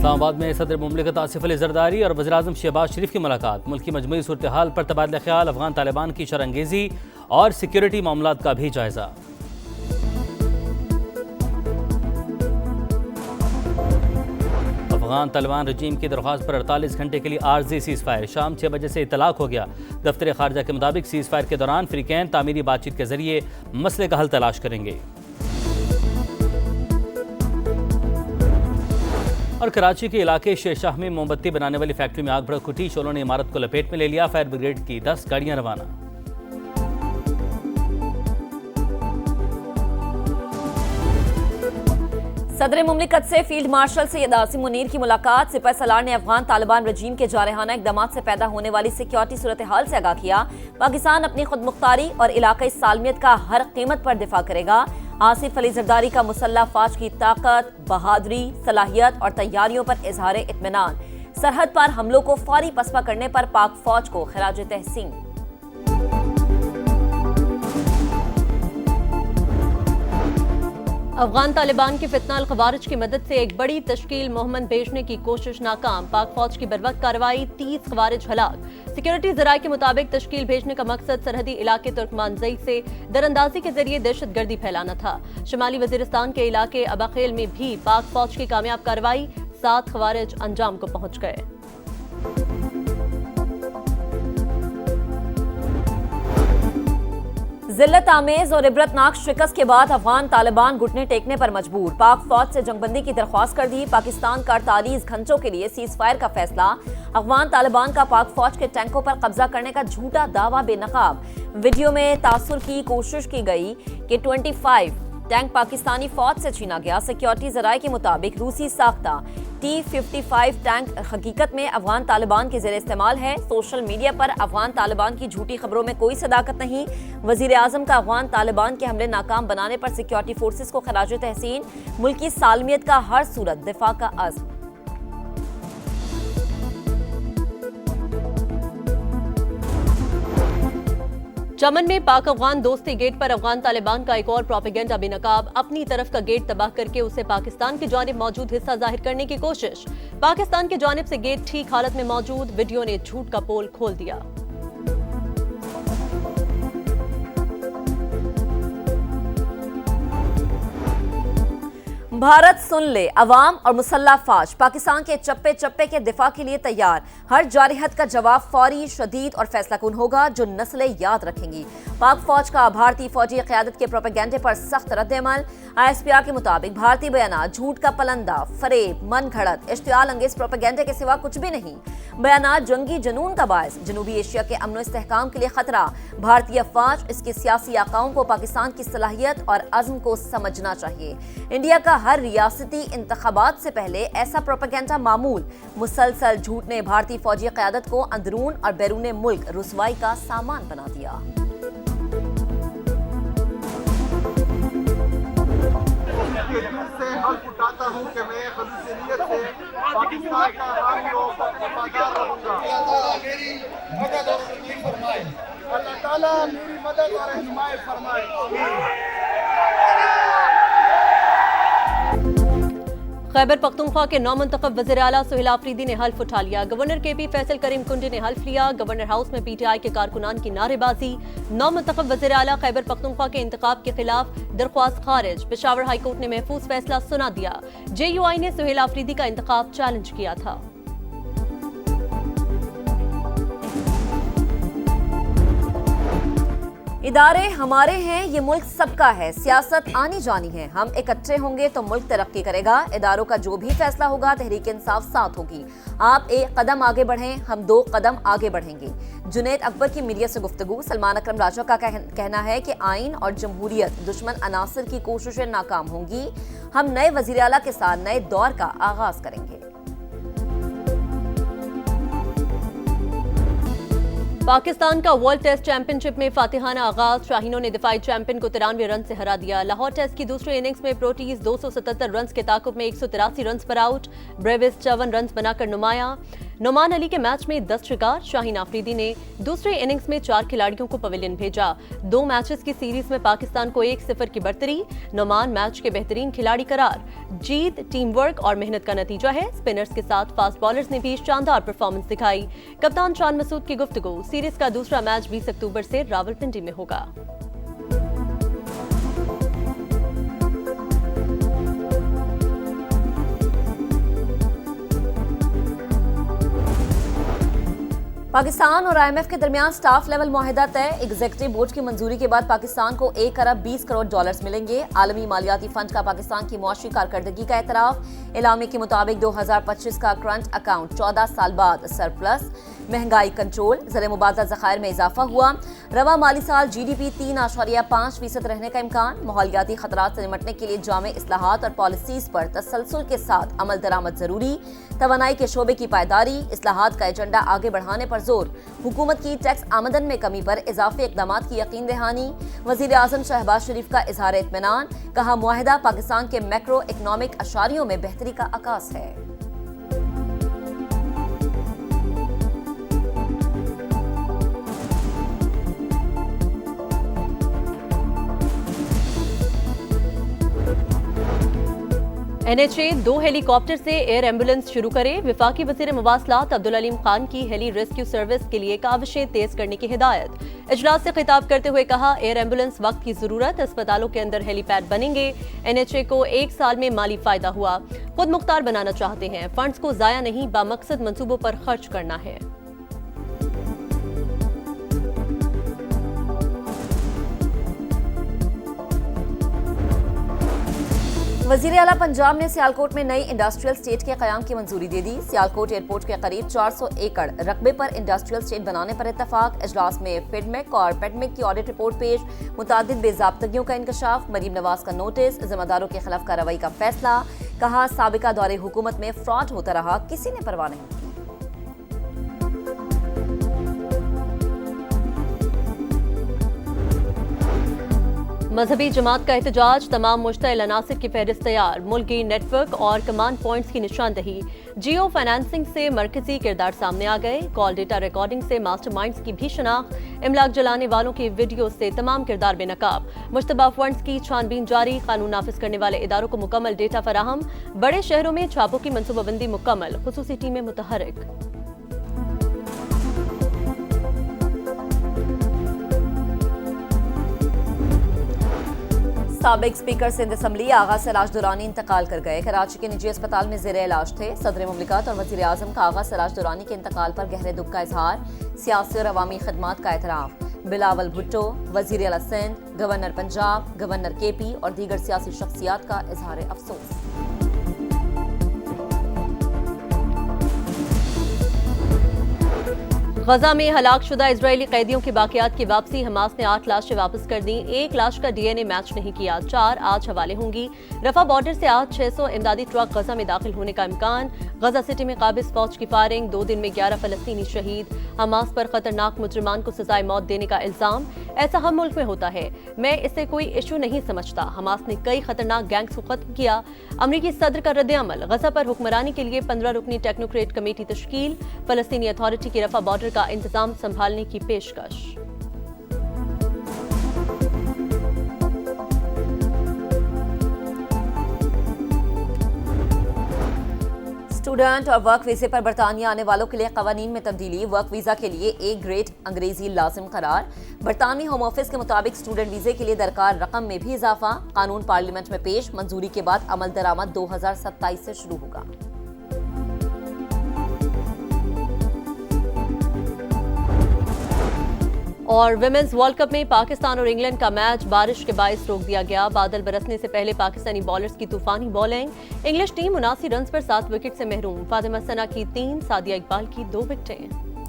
इस्लामाबाद में सदर मुमलिकत आसिफ अली जरदारी और वज़ीर-ए-आज़म शहबाज शरीफ की मुलाकात। मुल्की मजमूई सूरत हाल पर तबादला ख्याल, अफगान तालिबान की शरअंगेज़ी और सिक्योरिटी मामलात का भी जायजा। अफगान तालिबान रजीम की दरख्वास्त पर 48 घंटे के लिए आर्जी सीज़ फायर। शाम 6 बजे से इतलाक हो गया। दफ्तर खारजा के मुताबिक सीज़ फायर के दौरान फ्रीकैन तामीरी बातचीत के जरिए मसले का हल तलाश करेंगे। और कराची के इलाके शेरशाह में मोमबत्ती बनाने वाली फैक्ट्री में आग भड़क उठी। शोलों ने इमारत को लपेट में ले लिया। फायर ब्रिगेड की 10 गाड़ियां रवाना। सदर मुमलिकत से फील्ड मार्शल सैयद आसिम मुनीर की मुलाकात। सिपह सलार ने अफगान तालिबान रजीम के जारहाना इकदाम से पैदा होने वाली सिक्योरिटी सूरत हाल से आगाह किया। पाकिस्तान अपनी खुद मुख्तारी और इलाकाई सालमियत का हर कीमत पर दिफा करेगा। आसिफ अली जरदारी का मुसल्लह फौज की ताकत, बहादुरी, सलाहियत और तैयारियों पर इजहार इत्मीनान। सरहद पर हमलों को फौरी पसपा करने पर पाक फौज को खिराज तहसीन। अफगान तालिबान के फितनाल खवारिज की मदद से एक बड़ी तश्कील मोहम्मद भेजने की कोशिश नाकाम। पाक फौज की बरवक्त कार्रवाई, 30 खवारिज हलाक। सिक्योरिटी जराये के मुताबिक तश्कील भेजने का मकसद सरहदी इलाके तुर्कमानजई से दरअंदाजी के जरिए दहशत गर्दी फैलाना था। शुमाली वजीरिस्तान के इलाके अबाखेल में भी पाक फौज की कामयाब कार्रवाई, 7 खवारिज अंजाम को पहुंच गए। जिल्लत आमेज और इबरतनाक शिकस्त के बाद अफगान तालिबान घुटने टेकने पर मजबूर। पाक फौज से जंगबंदी की दरख्वास्त कर दी। पाकिस्तान का 48 घंटों के लिए सीज फायर का फैसला। अफगान तालिबान का पाक फौज के टैंकों पर कब्जा करने का झूठा दावा बेनकाब। वीडियो में तासुर की कोशिश की गई कि 25 टैंक पाकिस्तानी फौज से छीना गया। सिक्योरिटी जराये के मुताबिक रूसी साख्ता T-55 टैंक हकीकत में अफगान तालिबान के ज़ेर इस्तेमाल है। सोशल मीडिया पर अफगान तालिबान की झूठी खबरों में कोई सदाकत नहीं। वज़ीर-ए-आज़म का अफगान तालिबान के हमले नाकाम बनाने पर सिक्योरिटी फोर्सेस को खराज तहसीन। मुल्की सालमियत का हर सूरत दिफा का अज़्म। चमन में पाक अफगान दोस्ती गेट पर अफगान तालिबान का एक और प्रोपेगेंडा बेनकाब। अपनी तरफ का गेट तबाह करके उसे पाकिस्तान की जानिब मौजूद हिस्सा जाहिर करने की कोशिश। पाकिस्तान की जानिब से गेट ठीक हालत में मौजूद। वीडियो ने झूठ का पोल खोल दिया। भारत सुन ले, अवाम और मुसल्लह फौज पाकिस्तान के चप्पे चप्पे के दिफा के लिए तैयार। हर जारिहत का जवाब फौरी, शदीद और फैसलाकुन होगा जो नस्लें याद रखेंगी। पाक फौज का भारतीय फौजी क़यादत के प्रोपेगेंडे पर सख्त रद्द-ए-अमल। ISPR के मुताबिक भारतीय बयानात झूठ का पलंदा, फरेब, मन घड़त, इश्तियाल अंगेज प्रोपेगेंडे के सिवा कुछ भी नहीं। बयानात जंगी जुनून का बायस, जनूबी एशिया के अमन इस्तेहकाम के लिए खतरा। भारतीय फौज इसके सियासी आकाओं को पाकिस्तान की सलाहियत और अज़्म को समझना चाहिए। इंडिया का हर रियासती इंतखाबात से पहले ऐसा प्रोपेगेंडा मामूल। मुसलसल झूठ ने भारतीय फौजी क़यादत को अंदरून और बैरून मुल्क रुसवाई का सामान बना दिया। से हल्फ उठाता हूं कि मैं खलूस नीयत से पाकिस्तान का हामी और वफादार रहूंगा। अल्लाह ताला मेरी मदद और रहनुमाई फरमाए। खैबर पख्तूनख्वा के नौमुंतखब वज़ीर आला सुहेल आफरीदी ने हल्फ उठा लिया। गवर्नर KP फैसल करीम कुंडी ने हल्फ लिया। गवर्नर हाउस में PTI के कारकुनान की नारेबाजी। नौमुंतखब वज़ीर आला खैबर पख्तूनख्वा के इंतखाब के खिलाफ दरख्वास्त खारिज। पेशावर हाई कोर्ट ने महफूज फैसला सुना दिया। JUI ने सुहेल आफरीदी का इंतखाब चैलेंज किया था। इदारे हमारे हैं, ये मुल्क सबका है। सियासत आनी जानी है। हम इकट्ठे होंगे तो मुल्क तरक्की करेगा। इदारों का जो भी फैसला होगा तहरीक इंसाफ साथ होगी। आप एक कदम आगे बढ़ें, हम 2 कदम आगे बढ़ेंगे। जुनैद अकबर की मीडिया से गुफ्तगू। सलमान अकरम राजा का कहना है कि आइन और जमहूरियत दुश्मन अनासर की कोशिशें नाकाम होंगी। हम नए वज़ीर आला के साथ नए दौर का आगाज करेंगे। पाकिस्तान का वर्ल्ड टेस्ट चैंपियनशिप में फातिहाना आगाज। शाहीनों ने दिफाई चैंपियन को 93 रन से हरा दिया। लाहौर टेस्ट की दूसरी इनिंग्स में प्रोटीज 277 रन के ताकुब में 183 रन पर आउट। ब्रेविस 54 रन बनाकर नुमाया। नोमान अली के मैच में 10 शिकार। शाहीन आफरीदी ने दूसरे इनिंग्स में 4 खिलाड़ियों को पवेलियन भेजा। 2 मैचेस की सीरीज में पाकिस्तान को 1-0 की बढ़तरी। नोमान मैच के बेहतरीन खिलाड़ी करार। जीत टीम वर्क और मेहनत का नतीजा है। स्पिनर्स के साथ फास्ट बॉलर्स ने भी शानदार परफॉर्मेंस दिखाई। कप्तान शान मसूद की गुफ्तगू। सीरीज का दूसरा मैच 20 अक्टूबर से रावलपिंडी में होगा। पाकिस्तान और IMF के दरमियान स्टाफ लेवल मुआहिदा तय। एग्जीक्यूटिव बोर्ड की मंजूरी के बाद पाकिस्तान को 1 अरब 20 करोड़ डॉलर्स मिलेंगे। आलमी मालियाती फंड का पाकिस्तान की मुआशी कारकर्दगी का एतराफ। एलामी के मुताबिक 2025 का करंट अकाउंट 14 साल बाद सरप्लस। महंगाई कंट्रोल, ज़र मुबादला ज़खायर में इजाफा हुआ। रवा माली साल GDP 3.5% रहने का इम्कान। माहौलियाती खतरात से निपटने के लिए जामे इस्लाहात और पॉलिसीज पर तसलसल के साथ अमल दरामद जरूरी। तवानाई के शोबे की पायदारी, इस्लाहात का एजेंडा आगे बढ़ाने पर जोर। हुकूमत की टैक्स आमदन में कमी पर इजाफी इकदामात की यकीन दहानी। वज़ीर आज़म शहबाज शरीफ का इजहार इत्मीनान। कहा मुआहिदा पाकिस्तान के मैक्रो इकनॉमिक अशारियों में बेहतरी का आकाश है। NHA 2 हेलीकॉप्टर से एयर एम्बुलेंस शुरू करे। विफाकी वज़ीर मवासलात अब्दुल अलीम खान की हेली रेस्क्यू सर्विस के लिए काविशें तेज करने की हिदायत। इजलास से खिताब करते हुए कहा, एयर एम्बुलेंस वक्त की जरूरत। अस्पतालों के अंदर हेलीपैड बनेंगे। NHA को 1 साल में माली फायदा हुआ। खुद मुख्तार बनाना चाहते हैं। फंड्स को जाया नहीं, बामकसद मंसूबों पर खर्च करना है। वज़ीर आला पंजाब ने सियालकोट में नई इंडस्ट्रियल स्टेट के क़याम की मंजूरी दे दी। सियालकोट एयरपोर्ट के करीब 400 एकड़ रकबे पर इंडस्ट्रियल स्टेट बनाने पर इत्तफाक। इजलास में फिडमेक और पेडमेक की ऑडिट रिपोर्ट पेश। मुतादिद बेज़ाब्तगियों का इंकशाफ। मरीम नवाज का नोटिस। जिम्मेदारों के खिलाफ कार्रवाई का फैसला। कहा, साबिका दौरे हुकूमत में फ्रॉड होता रहा, किसी ने परवाह नहीं। मजहबी जमात का एहतजाज। तमाम मुश्तइल अनासिर की फहरिस्त तैयार। मुल्की नेटवर्क और कमांड पॉइंट्स की निशानदही। जियो फाइनेंसिंग से मरकजी किरदार सामने आ गए। कॉल डेटा रिकॉर्डिंग से मास्टरमाइंड्स की भी शनाख्त। इमलाक जलाने वालों की वीडियो से तमाम किरदार बेनकाब। मुश्तबा फंड्स की छानबीन जारी। कानून नाफिज करने वाले इदारों को मुकम्मल डेटा फराहम। बड़े शहरों में छापों की मनसूबाबंदी मुकम्मल। खुसूसी टीमें मुतहर्रिक। साबिक स्पीकर सिंध असम्बली आगा सराज दुरानी इंतकाल कर गए। कराची के निजी अस्पताल में ज़ेरे इलाज थे। सदर मुमलिकत और वज़ीर आज़म का आगा सराज दुरानी के इंतकाल पर गहरे दुख का इजहार। सियासी और अवामी खदमात का एतराफ। बिलावल भुट्टो, वज़ीर आला Sindh, governor Punjab, governor KP और दीगर सियासी शख्सियात का इजहार अफसोस। गजा में हलाक शुदा इजरायली कैदियों की बाकियात की वापसी। हमास ने 8 लाशें वापस कर दी। 1 लाश का DNA मैच नहीं किया। 4 आज हवाले होंगी। रफा बॉर्डर से आज 600 इमदादी ट्रक गजा में दाखिल होने का इम्कान। गजा सिटी में काबिज फौज की फायरिंग। 2 दिन में 11 फलस्तीनी शहीद। हमास पर खतरनाक मुजरिमान को सजाए मौत देने का इल्जाम। ऐसा हम मुल्क में होता है, मैं इसे कोई इशू नहीं समझता। हमास ने कई खतरनाक गैंग्स को खत्म किया। अमरीकी सदर का रद्द-ए-अमल। गजा पर हुक्मरानी के लिए 15 रुकनी टेक्नोक्रेट कमेटी तश्कील। फलस्तीनी अथॉरिटी की रफा बॉर्डर का इंतजाम संभालने की पेशकश। स्टूडेंट और वर्क वीजे पर बरतानिया आने वालों के लिए कवानीन में तब्दीली। वर्क वीजा के लिए A ग्रेड अंग्रेजी लाजिम करार। बरतानवी होम ऑफिस के मुताबिक स्टूडेंट वीजे के लिए दरकार रकम में भी इजाफा। कानून पार्लियामेंट में पेश। मंजूरी के बाद अमल दरामद 2027 से शुरू होगा। और विमेंस वर्ल्ड कप में पाकिस्तान और इंग्लैंड का मैच बारिश के बायस रोक दिया गया। बादल बरसने से पहले पाकिस्तानी बॉलर्स की तूफानी बॉलिंग। इंग्लिश टीम 79 रन पर 7 विकेट से महरूम। फातिमा सना की 3, सादिया इकबाल की 2 विकेटें।